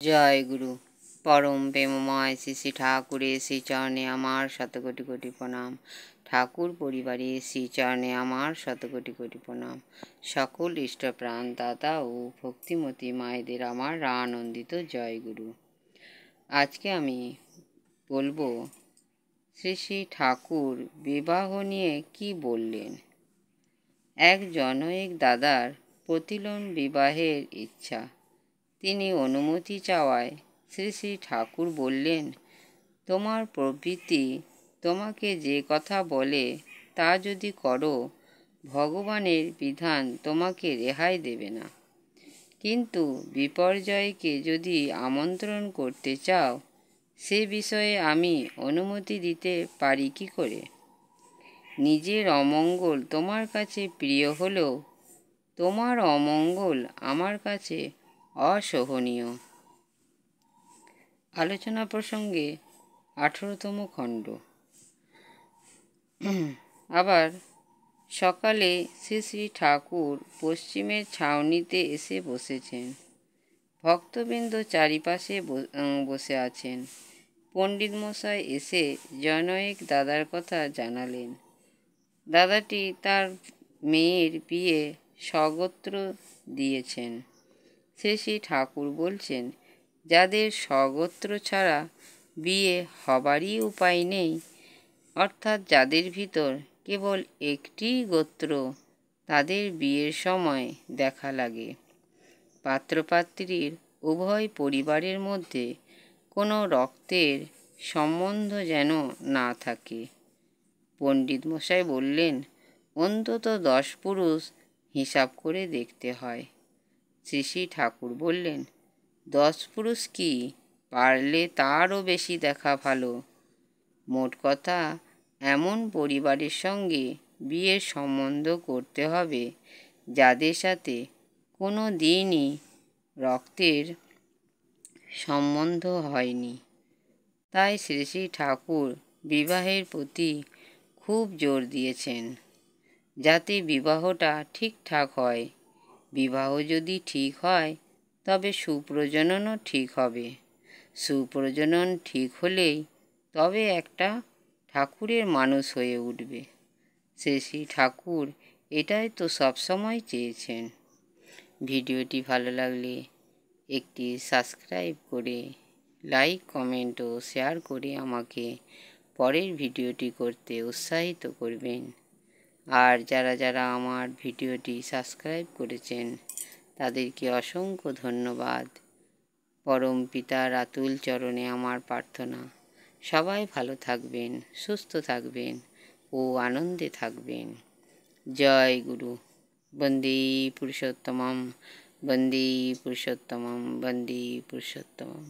জয় গুরু। পরম প্রেমময় শ্রী শ্রী ঠাকুরের শ্রীচরণে আমার শতকোটি কোটি প্রণাম। ঠাকুর পরিবারের শ্রীচরণে আমার শতকোটি কোটি প্রণাম। সকল ইষ্টপ্রাণ দাতা ও ভক্তিমতী মায়েদের আমার আনন্দিত জয় গুরু। আজকে আমি বলবো শ্রী শ্রী ঠাকুর বিবাহ নিয়ে কি বললেন। এক জনৈক দাদার প্রতিলোম বিবাহের ইচ্ছা। তিনি অনুমতি চাওয়ায় শ্রী শ্রী ঠাকুর বললেন, তোমার প্রবৃত্তি তোমাকে যে কথা বলে তা যদি করো, ভগবানের বিধান তোমাকে রেহাই দেবে না। কিন্তু বিপর্যয়কে যদি আমন্ত্রণ করতে চাও, সে বিষয়ে আমি অনুমতি দিতে পারি কি করে? নিজের অমঙ্গল তোমার কাছে প্রিয় হলেও তোমার অমঙ্গল আমার কাছে অসহনীয়। আলোচনা প্রসঙ্গে 18তম খণ্ড। আবার সকালে শ্রী শ্রী ঠাকুর পশ্চিমের ছাউনিতে এসে বসেছেন। ভক্তবৃন্দ চারিপাশে বসে আছেন। পণ্ডিত মশাই এসে জনৈক দাদার কথা জানালেন। দাদাটি তার মেয়ের বিয়ে স্বগোত্র দিয়েছেন। শ্রী শ্রী ঠাকুর বলছেন, যাদের স্বগোত্র ছাড়া বিয়ে হবারই উপায় নেই, অর্থাৎ যাদের ভিতর কেবল একটি গোত্র, তাদের বিয়ের সময় দেখা লাগে। পাত্রপাত্রীর উভয় পরিবারের মধ্যে কোনো রক্তের সম্বন্ধ যেন না থাকে। পণ্ডিত মশাই বললেন, অন্তত 10 পুরুষ হিসাব করে দেখতে হয়। শ্রী শ্রী ঠাকুর বললেন, 10 পুরুষ কি, পারলে তারও বেশি দেখা ভালো। মোট কথা, এমন পরিবারের সঙ্গে বিয়ের সম্বন্ধ করতে হবে যাদের সাথে কোনো দিনই রক্তের সম্বন্ধ হয়নি। তাই শ্রী শ্রী ঠাকুর বিবাহের প্রতি খুব জোর দিয়েছেন, যাতে বিবাহটা ঠিকঠাক হয়। বিবাহ যদি ঠিক হয়, তবে সুপ্রজননও ঠিক হবে। সুপ্রজনন ঠিক হলেই তবে একটা ঠাকুরের মানুষ হয়ে উঠবে। শ্রী শ্রী ঠাকুর এটাই তো সবসময় চেয়েছেন। ভিডিওটি ভালো লাগলে একটি সাবস্ক্রাইব করে, লাইক, কমেন্ট ও শেয়ার করে আমাকে পরের ভিডিওটি করতে উৎসাহিত করবেন। আর যারা যারা আমার ভিডিওটি সাবস্ক্রাইব করেছেন, তাদেরকে অসংখ্য ধন্যবাদ। পরম পিতার আতুল চরণে আমার প্রার্থনা, সবাই ভালো থাকবেন, সুস্থ থাকবেন ও আনন্দে থাকবেন। জয় গুরু। বন্দে পুরুষোত্তমম, বন্দে পুরুষোত্তমম, বন্দে পুরুষোত্তমম।